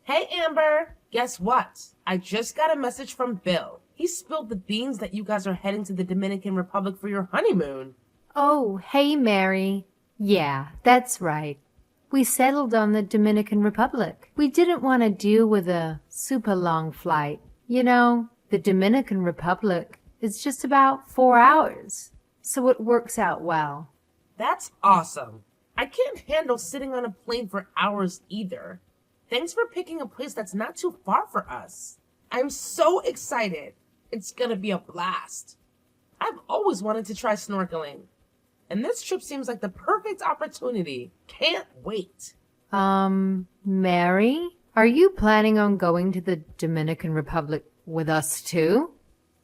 Hey, Amber. Guess what? I just got a message from Bill. He spilled the beans that you guys are heading to the Dominican Republic for your honeymoon. Oh, hey, Mary. Yeah, that's right. We settled on the Dominican Republic. We didn't want to deal with a super long flight. You know, the Dominican Republic is just about 4 hours, so it works out well. That's awesome. I can't handle sitting on a plane for hours either. Thanks for picking a place that's not too far for us. I'm so excited. It's gonna be a blast. I've always wanted to try snorkeling, and this trip seems like the perfect opportunity. Can't wait. Mary, are you planning on going to the Dominican Republic with us too?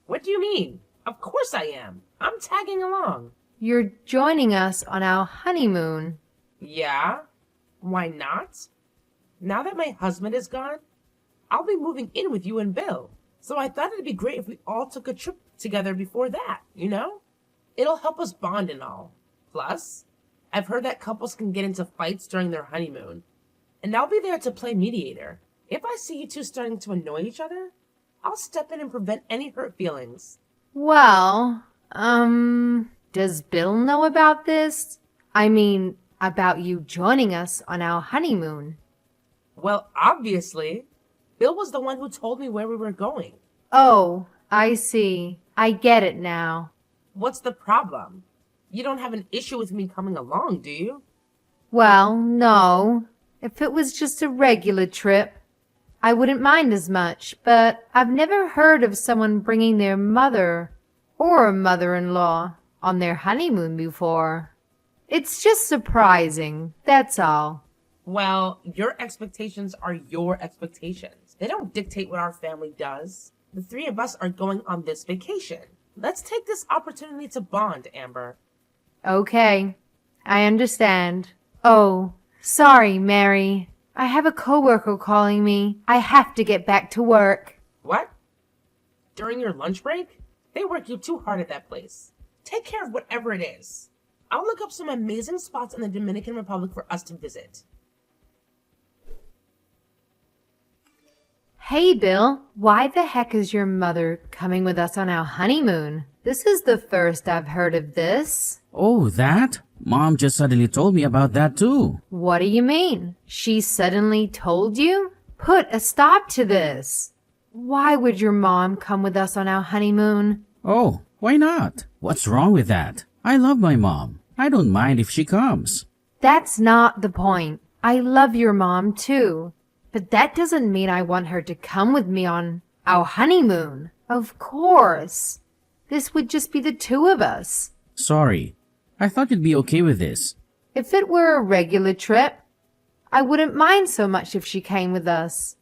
What do you mean? Of course I am. I'm tagging along. You're joining us on our honeymoon. Yeah? Why not? Now that my husband is gone, I'll be moving in with you and Bill. So I thought it'd be great if we all took a trip together before that, you know? It'll help us bond and all. Plus, I've heard that couples can get into fights during their honeymoon. And I'll be there to play mediator. If I see you two starting to annoy each other, I'll step in and prevent any hurt feelings. Well, does Bill know about this? I mean, about you joining us on our honeymoon. Well, obviously. Bill was the one who told me where we were going. Oh, I see. I get it now. What's the problem? You don't have an issue with me coming along, do you? Well, no. If it was just a regular trip, I wouldn't mind as much, but I've never heard of someone bringing their mother or a mother-in-law on their honeymoon before. It's just surprising, that's all. Well, your expectations are your expectations. They don't dictate what our family does. The three of us are going on this vacation. Let's take this opportunity to bond, Amber. Okay, I understand. Oh, sorry, Mary. I have a coworker calling me. I have to get back to work. What? During your lunch break? They work you too hard at that place. Take care of whatever it is. I'll look up some amazing spots in the Dominican Republic for us to visit. Hey, Bill, why the heck is your mother coming with us on our honeymoon? This is the first I've heard of this. Oh, that? Mom just suddenly told me about that too. What do you mean? She suddenly told you? Put a stop to this. Why would your mom come with us on our honeymoon? Oh, why not? What's wrong with that? I love my mom. I don't mind if she comes. That's not the point. I love your mom too. But that doesn't mean I want her to come with me on our honeymoon. Of course. This would just be the two of us. Sorry. I thought you'd be okay with this. If it were a regular trip, I wouldn't mind so much if she came with us.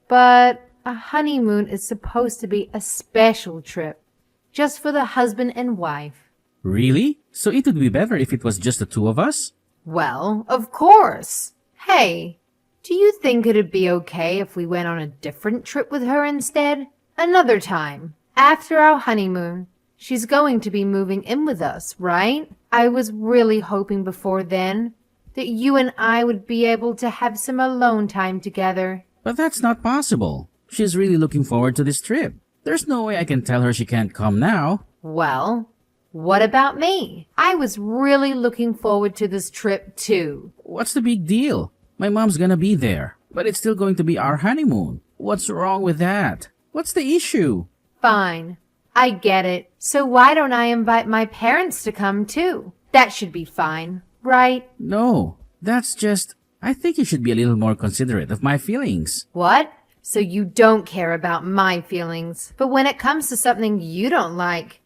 But a honeymoon is supposed to be a special trip, just for the husband and wife. Really? So it would be better if it was just the two of us? Well, of course. Hey, do you think it'd be okay if we went on a different trip with her instead? Another time. After our honeymoon, she's going to be moving in with us, right? I was really hoping before then that you and I would be able to have some alone time together. But that's not possible. She's really looking forward to this trip. There's no way I can tell her she can't come now. Well, what about me? I was really looking forward to this trip too. What's the big deal? My mom's gonna be there, but it's still going to be our honeymoon. What's wrong with that? What's the issue? Fine. I get it. So why don't I invite my parents to come too? That should be fine, right? No, that's just... I think you should be a little more considerate of my feelings. What? So you don't care about my feelings. But when it comes to something you don't like,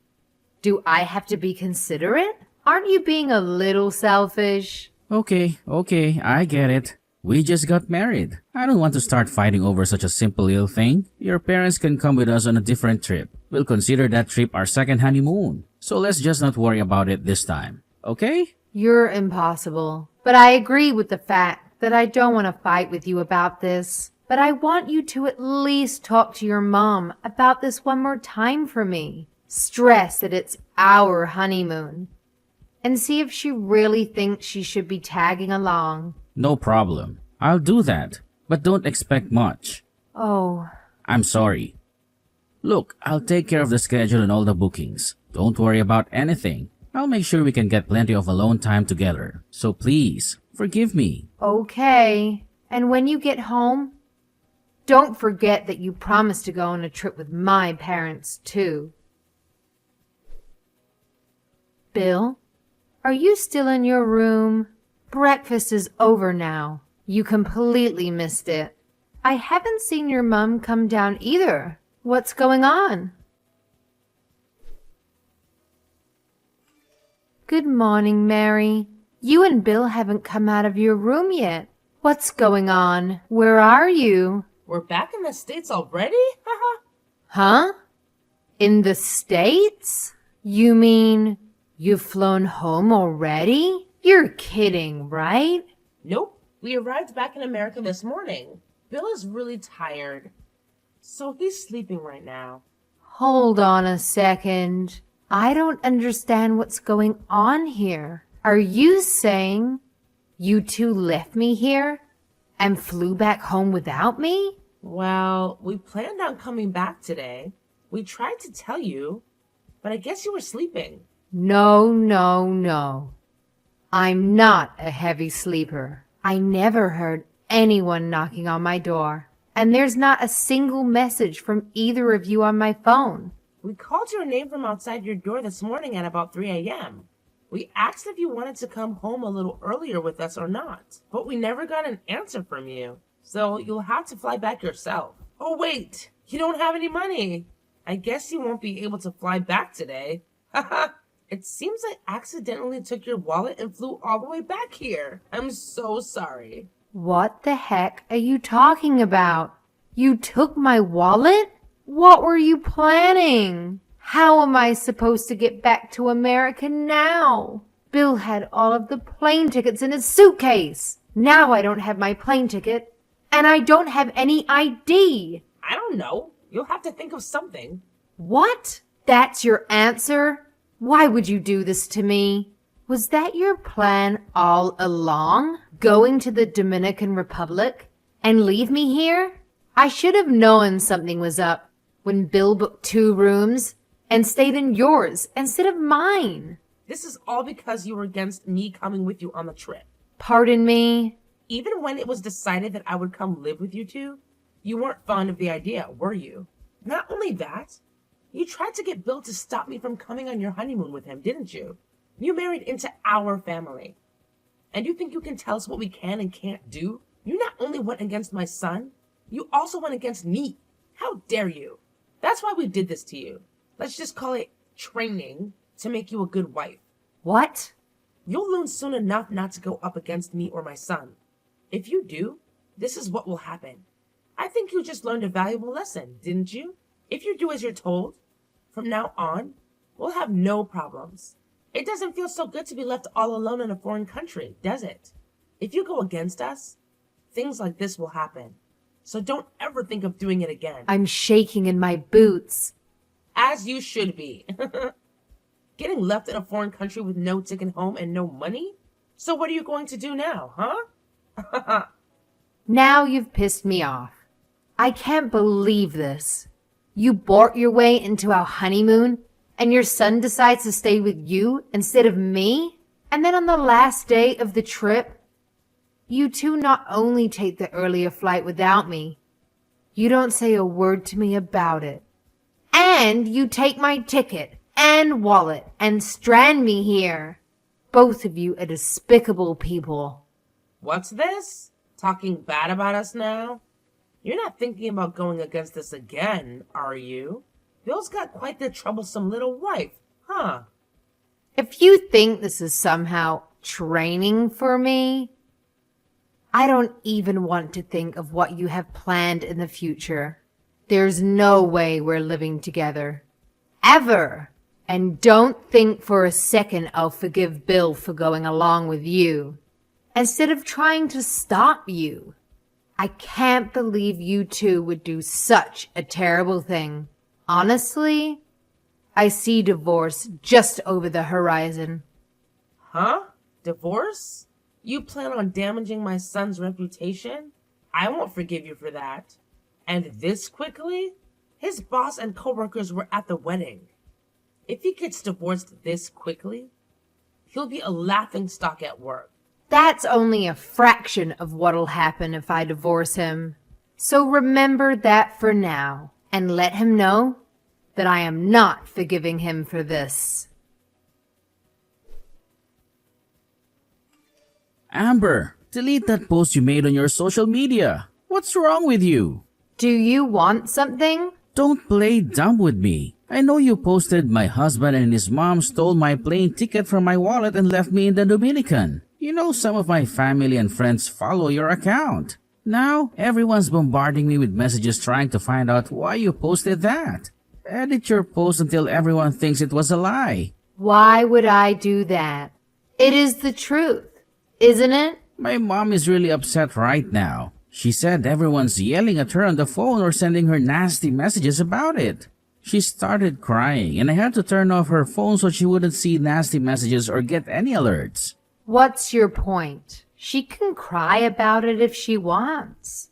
do I have to be considerate? Aren't you being a little selfish? Okay, I get it. We just got married. I don't want to start fighting over such a simple little thing. Your parents can come with us on a different trip. We'll consider that trip our second honeymoon. So let's just not worry about it this time. Okay? You're impossible. But I agree with the fact that I don't want to fight with you about this. But I want you to at least talk to your mom about this one more time for me. Stress that it's our honeymoon. And see if she really thinks she should be tagging along. No problem. I'll do that. but don't expect much. Oh, I'm sorry. Look, I'll take care of the schedule and all the bookings. Don't worry about anything. I'll make sure we can get plenty of alone time together. So please, forgive me. okay. And when you get home, don't forget that you promised to go on a trip with my parents, too. Bill, are you still in your room? Breakfast is over now. You completely missed it. I haven't seen your mom come down either. What's going on? Good morning, Mary. You and Bill haven't come out of your room yet. What's going on? Where are you? We're back in the States already? Haha. Huh? In the States? You mean you've flown home already? You're kidding, right? Nope. We arrived back in America this morning. Bill is really tired, so he's sleeping right now. Hold on a second. I don't understand what's going on here. Are you saying you two left me here and flew back home without me? Well, we planned on coming back today. We tried to tell you, but I guess you were sleeping. No, no, no. I'm not a heavy sleeper. I never heard anyone knocking on my door, and there's not a single message from either of you on my phone. We called your name from outside your door this morning at about 3 a.m. We asked if you wanted to come home a little earlier with us or not, but we never got an answer from you. So you'll have to fly back yourself. Oh wait, you don't have any money. I guess you won't be able to fly back today. Haha, it seems I accidentally took your wallet and flew all the way back here. I'm so sorry. What the heck are you talking about? You took my wallet? What were you planning? How am I supposed to get back to America now? Bill had all of the plane tickets in his suitcase. Now I don't have my plane ticket, and I don't have any ID. I don't know. You'll have to think of something. What? That's your answer? Why would you do this to me? Was that your plan all along? Going to the Dominican Republic and leave me here? I should have known something was up when Bill booked 2 rooms and stayed in yours instead of mine. This is all because you were against me coming with you on the trip. Pardon me? Even when it was decided that I would come live with you two, you weren't fond of the idea, were you? Not only that, you tried to get Bill to stop me from coming on your honeymoon with him, didn't you? You married into our family. And you think you can tell us what we can and can't do? You not only went against my son, you also went against me. How dare you? That's why we did this to you. Let's just call it training to make you a good wife. What? You'll learn soon enough not to go up against me or my son. If you do, this is what will happen. I think you just learned a valuable lesson, didn't you? If you do as you're told, from now on, we'll have no problems. It doesn't feel so good to be left all alone in a foreign country, does it? If you go against us, things like this will happen. So don't ever think of doing it again. I'm shaking in my boots. As you should be. Getting left in a foreign country with no ticket home and no money? So what are you going to do now, huh? Now you've pissed me off. I can't believe this. You bought your way into our honeymoon, and your son decides to stay with you instead of me? And then on the last day of the trip, you two not only take the earlier flight without me, you don't say a word to me about it. And you take my ticket and wallet and strand me here. Both of you are despicable people. What's this? Talking bad about us now? You're not thinking about going against us again, are you? Bill's got quite the troublesome little wife, huh? If you think this is somehow training for me, I don't even want to think of what you have planned in the future. There's no way we're living together. Ever. And don't think for a second I'll forgive Bill for going along with you. Instead of trying to stop you. I can't believe you two would do such a terrible thing. Honestly, I see divorce just over the horizon. Huh? Divorce? You plan on damaging my son's reputation? I won't forgive you for that. And this quickly? His boss and coworkers were at the wedding. If he gets divorced this quickly, he'll be a laughingstock at work. That's only a fraction of what'll happen if I divorce him. So remember that for now, and let him know that I am not forgiving him for this. Amber, delete that post you made on your social media. What's wrong with you? Do you want something? Don't play dumb with me. I know you posted my husband and his mom stole my plane ticket from my wallet and left me in the Dominican. You know some of my family and friends follow your account. Now, everyone's bombarding me with messages trying to find out why you posted that. Edit your post until everyone thinks it was a lie. Why would I do that? It is the truth, isn't it? My mom is really upset right now. She said everyone's yelling at her on the phone or sending her nasty messages about it. She started crying and I had to turn off her phone so she wouldn't see nasty messages or get any alerts. What's your point? She can cry about it if she wants.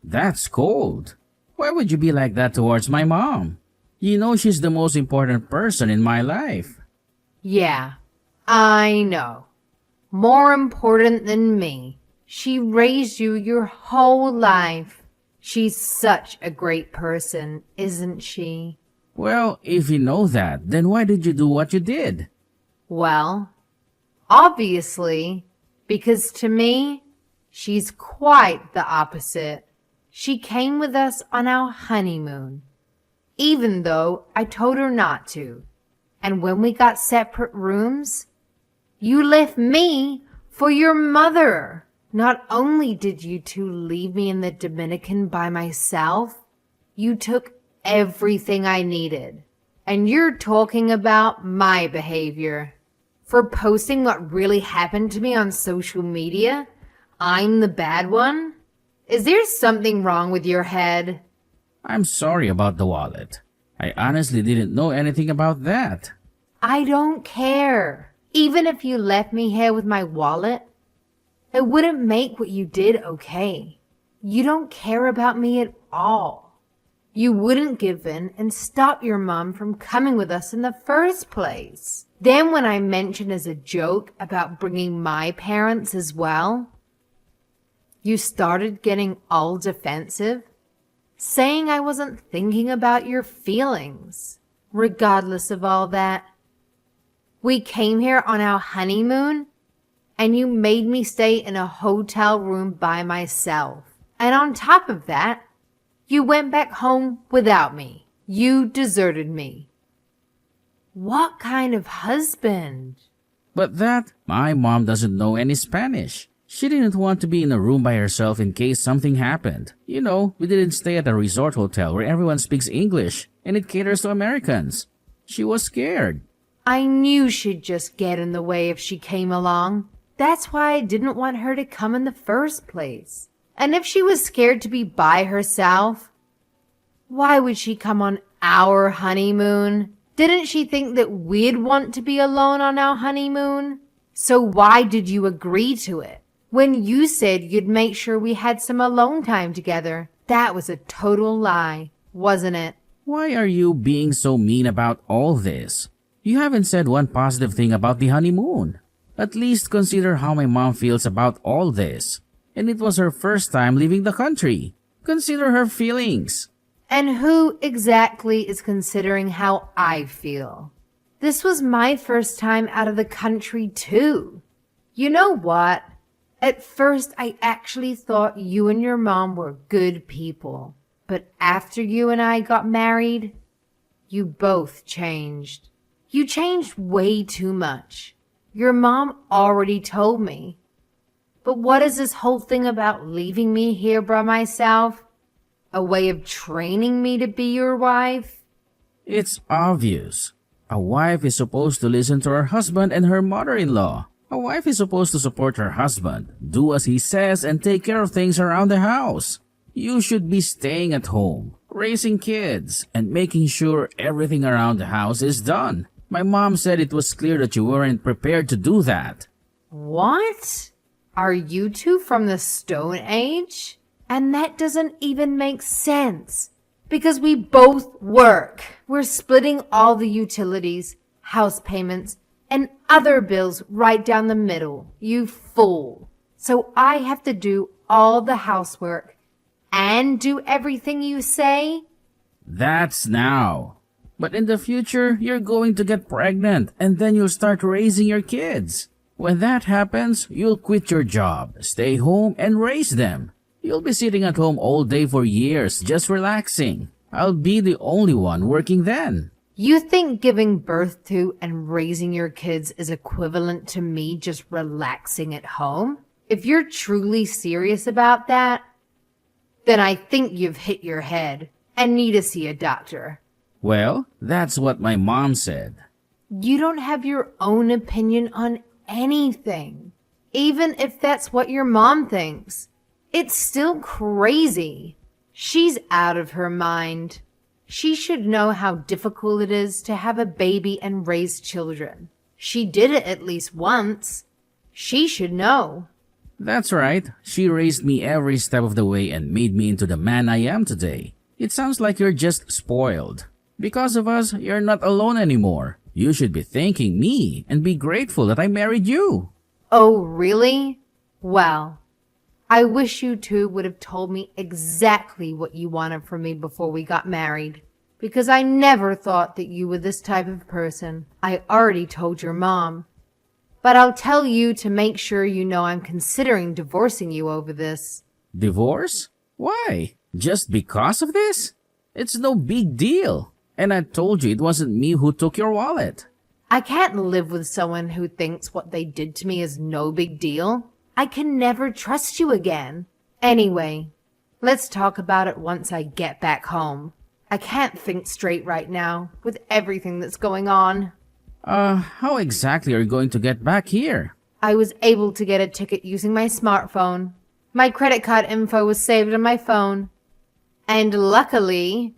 That's cold. Why would you be like that towards my mom? You know she's the most important person in my life. Yeah, I know. More important than me. She raised you your whole life. She's such a great person, isn't she? Well, if you know that, then why did you do what you did? Well, obviously, because to me, she's quite the opposite. She came with us on our honeymoon, even though I told her not to. And when we got separate rooms, you left me for your mother. Not only did you two leave me in the Dominican by myself, you took everything I needed. And you're talking about my behavior. For posting what really happened to me on social media, I'm the bad one? Is there something wrong with your head? I'm sorry about the wallet. I honestly didn't know anything about that. I don't care. Even if you left me here with my wallet, it wouldn't make what you did okay. You don't care about me at all. You wouldn't give in and stop your mom from coming with us in the first place. Then when I mentioned as a joke about bringing my parents as well, you started getting all defensive, saying I wasn't thinking about your feelings. Regardless of all that, we came here on our honeymoon and you made me stay in a hotel room by myself. And on top of that, you went back home without me. You deserted me. What kind of husband? But my mom doesn't know any Spanish. She didn't want to be in a room by herself in case something happened. You know, we didn't stay at a resort hotel where everyone speaks English and it caters to Americans. She was scared. I knew she'd just get in the way if she came along. That's why I didn't want her to come in the first place. And if she was scared to be by herself, why would she come on our honeymoon? Didn't she think that we'd want to be alone on our honeymoon? So why did you agree to it? When you said you'd make sure we had some alone time together, that was a total lie, wasn't it? Why are you being so mean about all this? You haven't said one positive thing about the honeymoon. At least consider how my mom feels about all this. And it was her first time leaving the country. Consider her feelings. And who exactly is considering how I feel? This was my first time out of the country too. You know what? At first I actually thought you and your mom were good people. But after you and I got married, you both changed. You changed way too much. Your mom already told me. But what is this whole thing about leaving me here by myself? A way of training me to be your wife? It's obvious. A wife is supposed to listen to her husband and her mother-in-law. A wife is supposed to support her husband, do as he says, and take care of things around the house. You should be staying at home, raising kids, and making sure everything around the house is done. My mom said it was clear that you weren't prepared to do that. What? Are you two from the Stone Age? And that doesn't even make sense. Because we both work. We're splitting all the utilities, house payments, and other bills right down the middle. You fool. So I have to do all the housework and do everything you say? That's now. But in the future, you're going to get pregnant and then you'll start raising your kids. When that happens, you'll quit your job, stay home, and raise them. You'll be sitting at home all day for years, just relaxing. I'll be the only one working then. You think giving birth to and raising your kids is equivalent to me just relaxing at home? If you're truly serious about that, then I think you've hit your head and need to see a doctor. Well, that's what my mom said. You don't have your own opinion on anything, even if that's what your mom thinks. It's still crazy. She's out of her mind. She should know how difficult it is to have a baby and raise children. She did it at least once. She should know. That's right. She raised me every step of the way and made me into the man I am today. It sounds like you're just spoiled. Because of us, you're not alone anymore. You should be thanking me and be grateful that I married you. Oh, really? Well, I wish you two would have told me exactly what you wanted from me before we got married. Because I never thought that you were this type of person. I already told your mom. But I'll tell you to make sure you know I'm considering divorcing you over this. Divorce? Why? Just because of this? It's no big deal. And I told you it wasn't me who took your wallet. I can't live with someone who thinks what they did to me is no big deal. I can never trust you again. Anyway, let's talk about it once I get back home. I can't think straight right now with everything that's going on. How exactly are you going to get back here? I was able to get a ticket using my smartphone. My credit card info was saved on my phone. And luckily,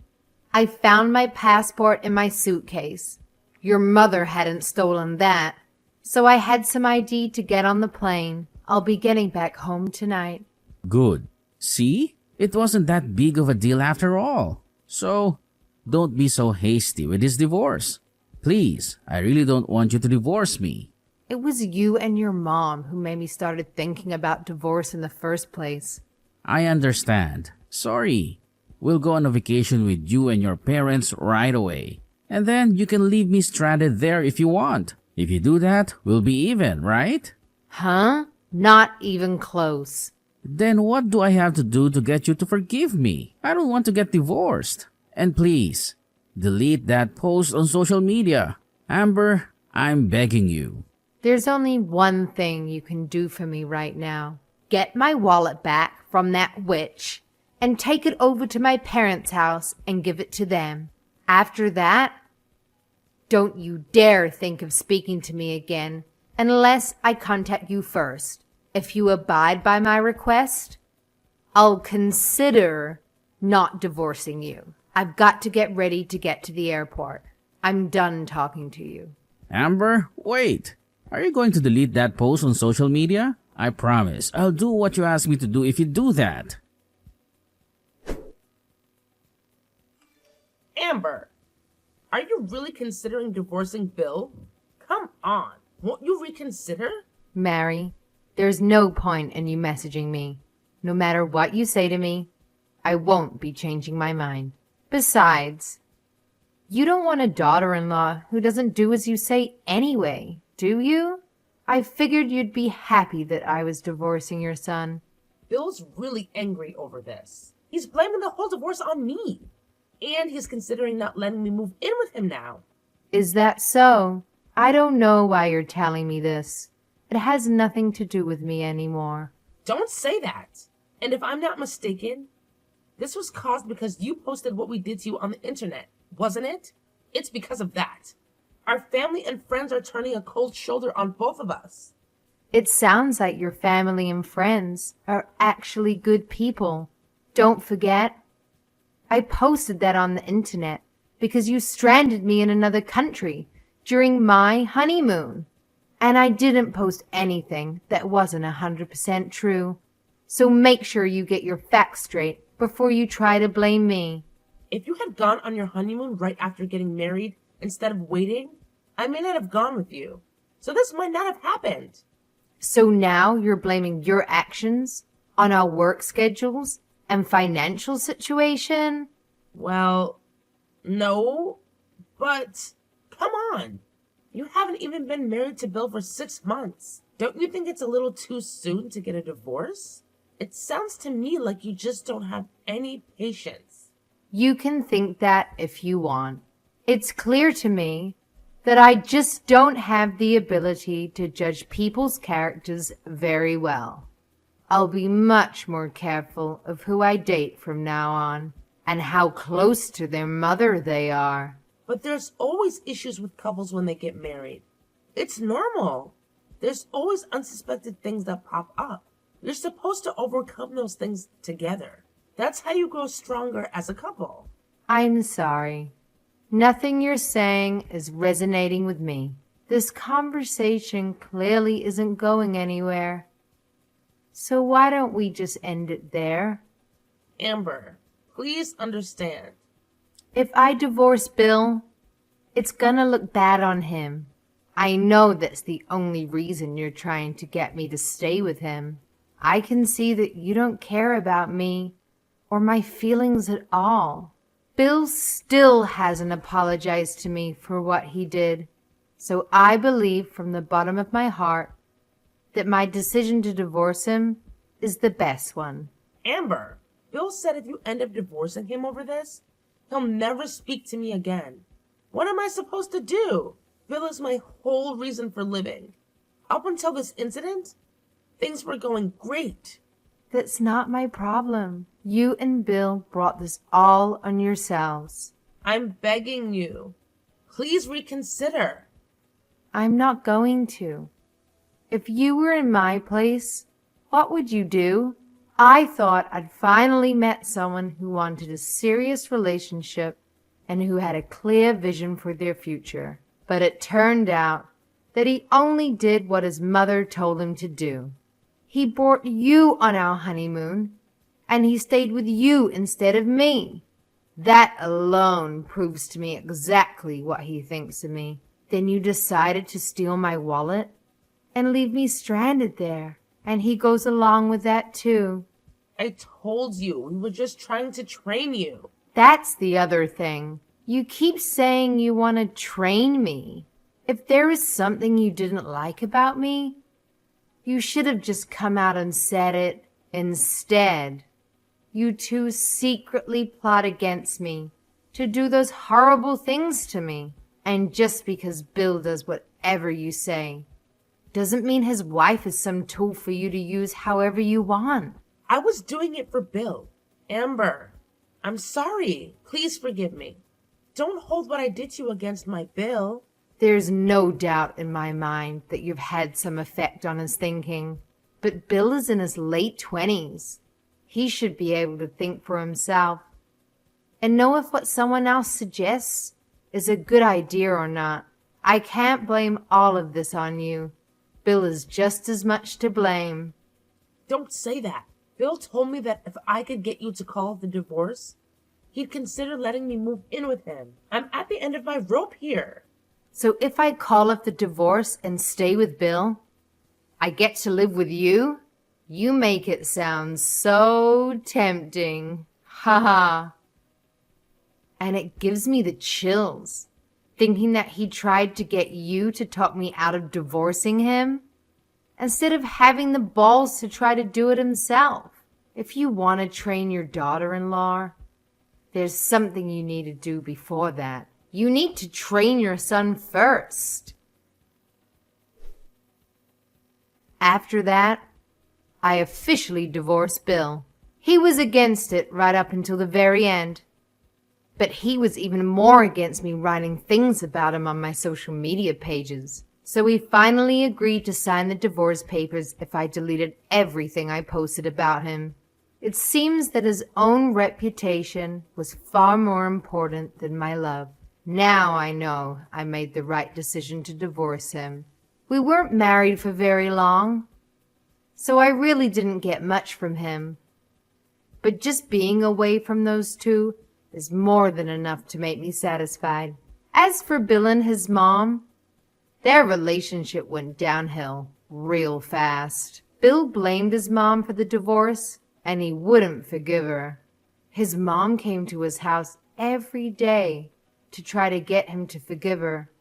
I found my passport in my suitcase. Your mother hadn't stolen that. So I had some ID to get on the plane. I'll be getting back home tonight. Good. See? It wasn't that big of a deal after all. So, don't be so hasty with this divorce. Please, I really don't want you to divorce me. It was you and your mom who made me started thinking about divorce in the first place. I understand. Sorry. We'll go on a vacation with you and your parents right away. And then you can leave me stranded there if you want. If you do that, we'll be even, right? Huh? Not even close. Then what do I have to do to get you to forgive me? I don't want to get divorced. And please, delete that post on social media. Amber, I'm begging you. There's only one thing you can do for me right now. Get my wallet back from that witch and take it over to my parents' house and give it to them. After that, don't you dare think of speaking to me again unless I contact you first. If you abide by my request, I'll consider not divorcing you. I've got to get ready to get to the airport. I'm done talking to you. Amber, wait. Are you going to delete that post on social media? I promise I'll do what you ask me to do if you do that. Amber, are you really considering divorcing Bill? Come on, won't you reconsider? Mary, there's no point in you messaging me. No matter what you say to me, I won't be changing my mind. Besides, you don't want a daughter-in-law who doesn't do as you say anyway, do you? I figured you'd be happy that I was divorcing your son. Bill's really angry over this. He's blaming the whole divorce on me. And he's considering not letting me move in with him now. Is that so? I don't know why you're telling me this. It has nothing to do with me anymore. Don't say that. And if I'm not mistaken, this was caused because you posted what we did to you on the internet, wasn't it? It's because of that. Our family and friends are turning a cold shoulder on both of us. It sounds like your family and friends are actually good people. Don't forget, I posted that on the internet because you stranded me in another country during my honeymoon. And I didn't post anything that wasn't 100% true. So make sure you get your facts straight before you try to blame me. If you had gone on your honeymoon right after getting married instead of waiting, I may not have gone with you. So this might not have happened. So now you're blaming your actions on our work schedules and financial situation? Well, no, but come on. You haven't even been married to Bill for 6 months. Don't you think it's a little too soon to get a divorce? It sounds to me like you just don't have any patience. You can think that if you want. It's clear to me that I just don't have the ability to judge people's characters very well. I'll be much more careful of who I date from now on and how close to their mother they are. But there's always issues with couples when they get married. It's normal. There's always unsuspected things that pop up. You're supposed to overcome those things together. That's how you grow stronger as a couple. I'm sorry. Nothing you're saying is resonating with me. This conversation clearly isn't going anywhere. So why don't we just end it there? Amber, please understand. If I divorce Bill, it's gonna look bad on him. I know that's the only reason you're trying to get me to stay with him. I can see that you don't care about me or my feelings at all. Bill still hasn't apologized to me for what he did. So I believe from the bottom of my heart that my decision to divorce him is the best one. Amber, Bill said if you end up divorcing him over this, he'll never speak to me again. What am I supposed to do? Bill is my whole reason for living. Up until this incident, things were going great. That's not my problem. You and Bill brought this all on yourselves. I'm begging you. Please reconsider. I'm not going to. If you were in my place, what would you do? I thought I'd finally met someone who wanted a serious relationship and who had a clear vision for their future. But it turned out that he only did what his mother told him to do. He brought you on our honeymoon, and he stayed with you instead of me. That alone proves to me exactly what he thinks of me. Then you decided to steal my wallet and leave me stranded there, and he goes along with that too. I told you, we were just trying to train you. That's the other thing. You keep saying you want to train me. If there is something you didn't like about me, you should have just come out and said it. Instead, you two secretly plot against me to do those horrible things to me. And just because Bill does whatever you say doesn't mean his wife is some tool for you to use however you want. I was doing it for Bill. Amber, I'm sorry. Please forgive me. Don't hold what I did to you against my Bill. There's no doubt in my mind that you've had some effect on his thinking. But Bill is in his late 20s. He should be able to think for himself and know if what someone else suggests is a good idea or not. I can't blame all of this on you. Bill is just as much to blame. Don't say that. Bill told me that if I could get you to call the divorce, he'd consider letting me move in with him. I'm at the end of my rope here. So if I call up the divorce and stay with Bill, I get to live with you? You make it sound so tempting. Ha ha. And it gives me the chills, thinking that he tried to get you to talk me out of divorcing him, instead of having the balls to try to do it himself. If you want to train your daughter-in-law, there's something you need to do before that. You need to train your son first. After that, I officially divorced Bill. He was against it right up until the very end. But he was even more against me writing things about him on my social media pages. So he finally agreed to sign the divorce papers if I deleted everything I posted about him. It seems that his own reputation was far more important than my love. Now I know I made the right decision to divorce him. We weren't married for very long, so I really didn't get much from him. But just being away from those two is more than enough to make me satisfied. As for Bill and his mom, their relationship went downhill real fast. Bill blamed his mom for the divorce, and he wouldn't forgive her. His mom came to his house every day to try to get him to forgive her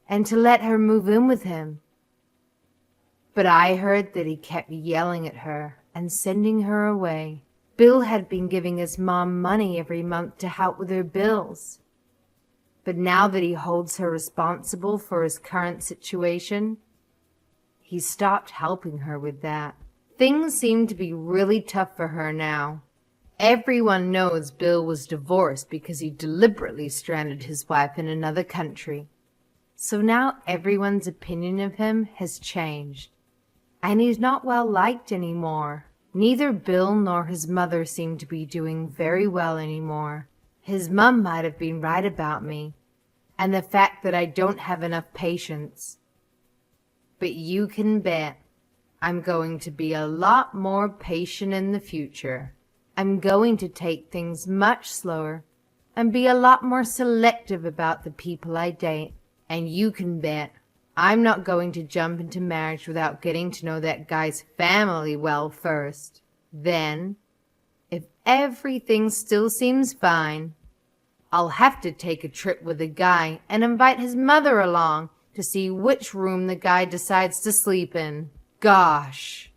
and to let her move in with him. But I heard that he kept yelling at her and sending her away. Bill had been giving his mom money every month to help with her bills. But now that he holds her responsible for his current situation, he stopped helping her with that. Things seem to be really tough for her now. Everyone knows Bill was divorced because he deliberately stranded his wife in another country. So now everyone's opinion of him has changed, and he's not well liked anymore. Neither Bill nor his mother seem to be doing very well anymore. His mom might have been right about me, and the fact that I don't have enough patience. But you can bet I'm going to be a lot more patient in the future. I'm going to take things much slower and be a lot more selective about the people I date. And you can bet I'm not going to jump into marriage without getting to know that guy's family well first. Then, if everything still seems fine, I'll have to take a trip with the guy and invite his mother along to see which room the guy decides to sleep in. Gosh,